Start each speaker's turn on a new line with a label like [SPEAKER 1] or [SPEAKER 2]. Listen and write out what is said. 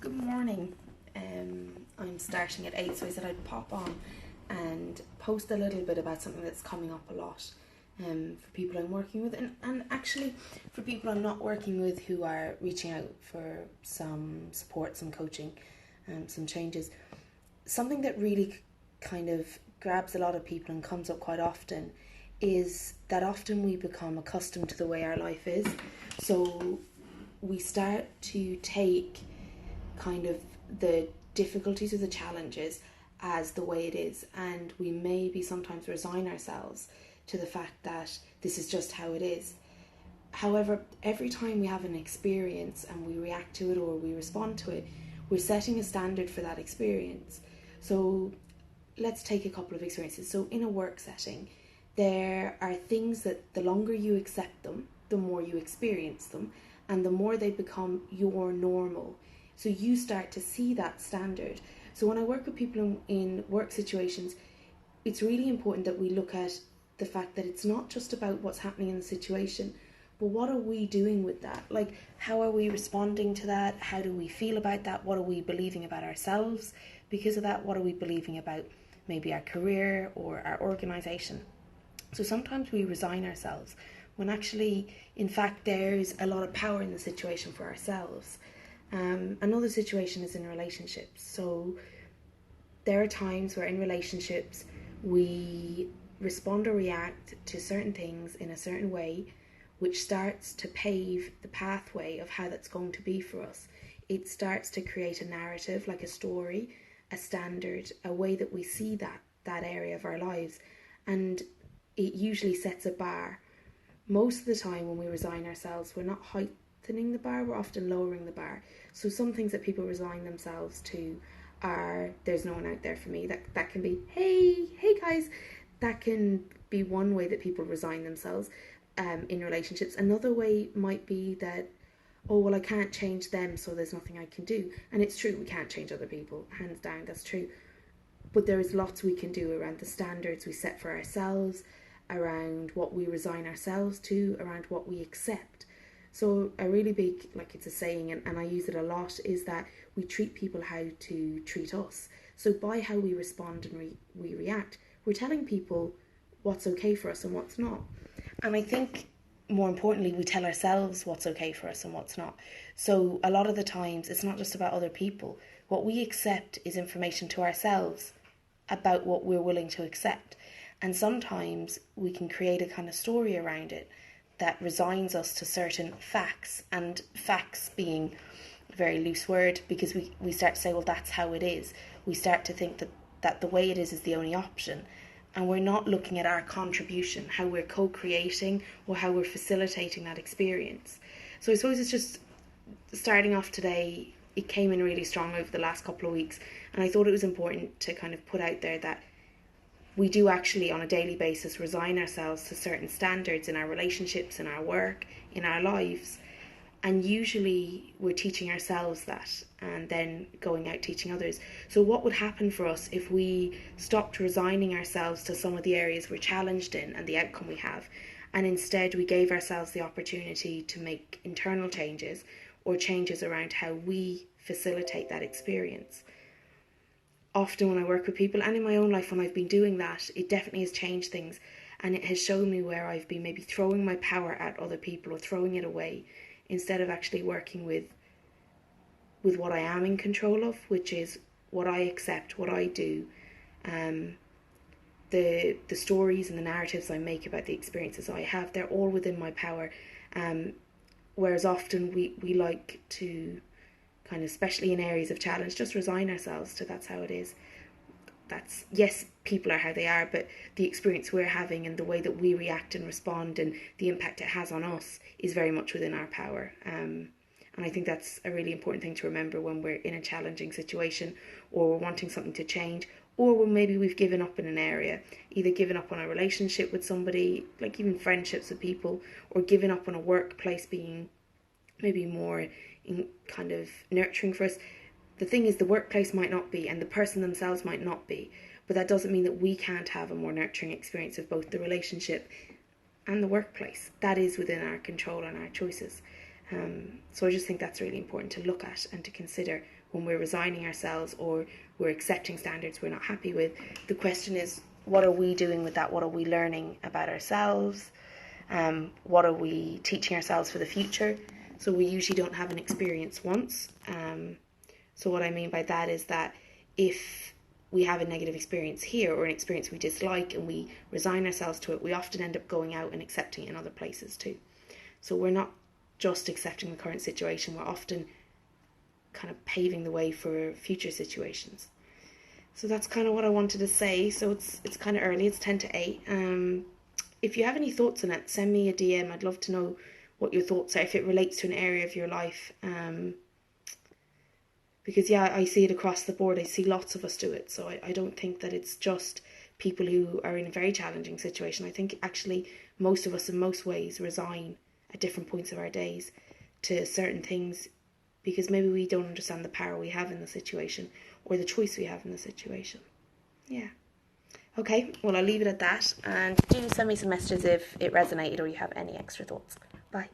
[SPEAKER 1] Good morning. I'm starting at 8, so I said I'd pop on and post a little bit about something that's coming up a lot for people I'm working with, and actually for people I'm not working with who are reaching out for some support, some coaching, some changes. Something that really kind of grabs a lot of people and comes up quite often is that often we become accustomed to the way our life is. So we start to take kind of the difficulties or the challenges as the way it is, and we maybe sometimes resign ourselves to the fact that this is just how it is. However, every time we have an experience and we react to it or we respond to it, we're setting a standard for that experience. So let's take a couple of experiences. So in a work setting, there are things that the longer you accept them, the more you experience them, and the more they become your normal. So you start to see that standard. So when I work with people in work situations, it's really important that we look at the fact that it's not just about what's happening in the situation, but what are we doing with that? Like, how are we responding to that? How do we feel about that? What are we believing about ourselves because of that? What are we believing about maybe our career or our organisation? So sometimes we resign ourselves when actually, in fact, there's a lot of power in the situation for ourselves. Another situation is in relationships. So there are times where in relationships we respond or react to certain things in a certain way, which starts to pave the pathway of how that's going to be for us. It starts to create a narrative, like a story, a standard, a way that we see that area of our lives, and it usually sets a bar. Most of the time when we resign ourselves, we're not heightening the bar, we're often lowering the bar. So some things that people resign themselves to are, there's no one out there for me. That can be, hey guys. That can be one way that people resign themselves in relationships. Another way might be that, oh, well, I can't change them, so there's nothing I can do. And it's true, we can't change other people, hands down, that's true. But there is lots we can do around the standards we set for ourselves, around what we resign ourselves to, around what we accept. So a really big, like it's a saying, and I use it a lot, is that we treat people how to treat us. So by how we respond and we react, we're telling people what's okay for us and what's not. And I think more importantly, we tell ourselves what's okay for us and what's not. So a lot of the times it's not just about other people. What we accept is information to ourselves about what we're willing to accept. And sometimes we can create a kind of story around it that resigns us to certain facts, and facts being a very loose word, because we start to say, well, that's how it is. We start to think that the way it is the only option, and we're not looking at our contribution, how we're co-creating or how we're facilitating that experience. So I suppose it's just starting off today, it came in really strong over the last couple of weeks, and I thought it was important to kind of put out there that we do actually on a daily basis resign ourselves to certain standards in our relationships, in our work, in our lives. And usually we're teaching ourselves that and then going out teaching others. So what would happen for us if we stopped resigning ourselves to some of the areas we're challenged in and the outcome we have, and instead we gave ourselves the opportunity to make internal changes or changes around how we facilitate that experience? Often when I work with people and in my own life when I've been doing that, it definitely has changed things, and it has shown me where I've been maybe throwing my power at other people or throwing it away instead of actually working with what I am in control of, which is what I accept, what I do, the stories and the narratives I make about the experiences I have. They're all within my power, whereas often we like to kind of, especially in areas of challenge, just resign ourselves to that's how it is. That's, yes, people are how they are, but the experience we're having and the way that we react and respond and the impact it has on us is very much within our power. And I think that's a really important thing to remember when we're in a challenging situation, or we're wanting something to change, or when maybe we've given up in an area, either given up on a relationship with somebody, like even friendships with people, or given up on a workplace being maybe more in kind of nurturing for us. The thing is, the workplace might not be, and the person themselves might not be, but that doesn't mean that we can't have a more nurturing experience of both the relationship and the workplace. That is within our control and our choices. So I just think that's really important to look at and to consider when we're resigning ourselves or we're accepting standards we're not happy with. The question is, what are we doing with that? What are we learning about ourselves? What are we teaching ourselves for the future? So we usually don't have an experience once. So what I mean by that is that if we have a negative experience here or an experience we dislike and we resign ourselves to it, we often end up going out and accepting it in other places too. So we're not just accepting the current situation, we're often kind of paving the way for future situations. So that's kind of what I wanted to say. So it's kind of early, it's 10 to 8. If you have any thoughts on it, send me a DM. I'd love to know what your thoughts are, if it relates to an area of your life. Because yeah, I see it across the board. I see lots of us do it. So I don't think that it's just people who are in a very challenging situation. I think actually most of us in most ways resign at different points of our days to certain things because maybe we don't understand the power we have in the situation or the choice we have in the situation. Yeah. Okay, well, I'll leave it at that, and do send me some messages if it resonated or you have any extra thoughts. Bye.